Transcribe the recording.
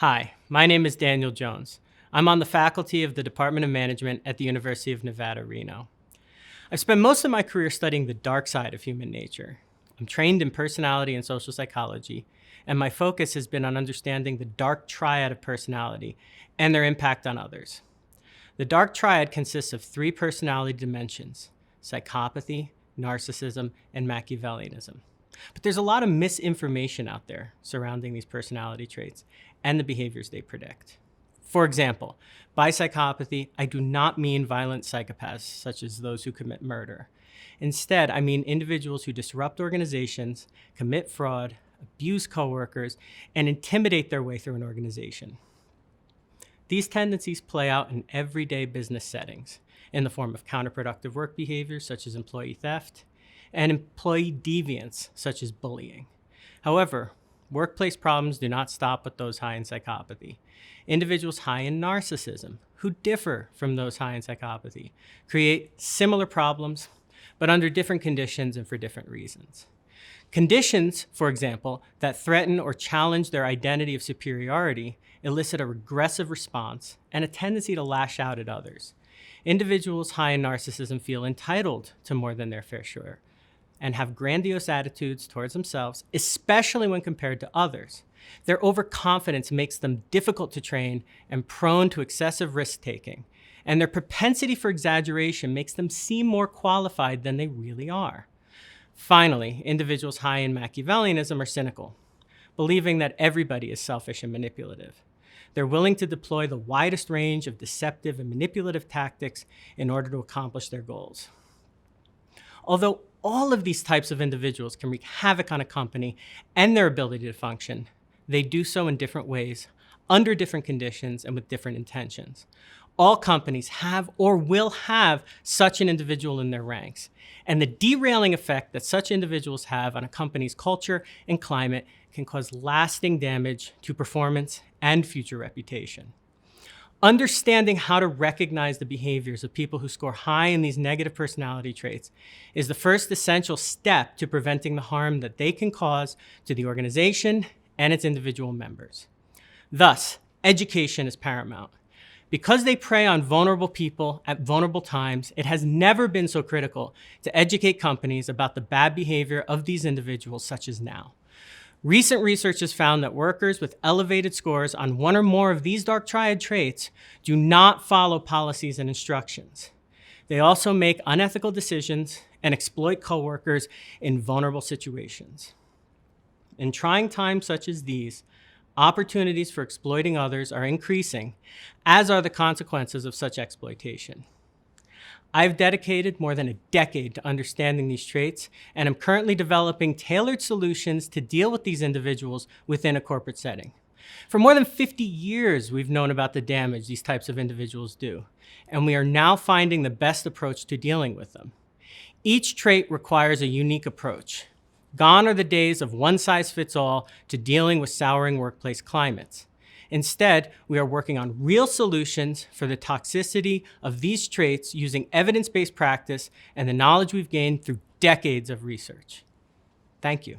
Hi, my name is Daniel Jones. I'm on the faculty of the Department of Management at the University of Nevada, Reno. I've spent most of my career studying the dark side of human nature. I'm trained in personality and social psychology, and my focus has been on understanding the dark triad of personality and their impact on others. The dark triad consists of three personality dimensions: psychopathy, narcissism, and Machiavellianism. But there's a lot of misinformation out there surrounding these personality traits and the behaviors they predict. For example, by psychopathy, I do not mean violent psychopaths such as those who commit murder. Instead, I mean individuals who disrupt organizations, commit fraud, abuse coworkers, and intimidate their way through an organization. These tendencies play out in everyday business settings in the form of counterproductive work behaviors such as employee theft, and employee deviance, such as bullying. However, workplace problems do not stop with those high in psychopathy. Individuals high in narcissism, who differ from those high in psychopathy, create similar problems, but under different conditions and for different reasons. Conditions, for example, that threaten or challenge their identity of superiority elicit a regressive response and a tendency to lash out at others. Individuals high in narcissism feel entitled to more than their fair share and have grandiose attitudes towards themselves, especially when compared to others. Their overconfidence makes them difficult to train and prone to excessive risk-taking, and their propensity for exaggeration makes them seem more qualified than they really are. Finally, individuals high in Machiavellianism are cynical, believing that everybody is selfish and manipulative. They're willing to deploy the widest range of deceptive and manipulative tactics in order to accomplish their goals. Although all of these types of individuals can wreak havoc on a company and their ability to function, they do so in different ways, under different conditions, and with different intentions. All companies have or will have such an individual in their ranks, and the derailing effect that such individuals have on a company's culture and climate can cause lasting damage to performance and future reputation. Understanding how to recognize the behaviors of people who score high in these negative personality traits is the first essential step to preventing the harm that they can cause to the organization and its individual members. Thus, education is paramount. Because they prey on vulnerable people at vulnerable times, it has never been so critical to educate companies about the bad behavior of these individuals such as now. Recent research has found that workers with elevated scores on one or more of these dark triad traits do not follow policies and instructions. They also make unethical decisions and exploit coworkers in vulnerable situations. In trying times such as these, opportunities for exploiting others are increasing, as are the consequences of such exploitation. I've dedicated more than a decade to understanding these traits, and am currently developing tailored solutions to deal with these individuals within a corporate setting. For more than 50 years, we've known about the damage these types of individuals do, and we are now finding the best approach to dealing with them. Each trait requires a unique approach. Gone are the days of one-size-fits-all to dealing with souring workplace climates. Instead, we are working on real solutions for the toxicity of these traits using evidence-based practice and the knowledge we've gained through decades of research. Thank you.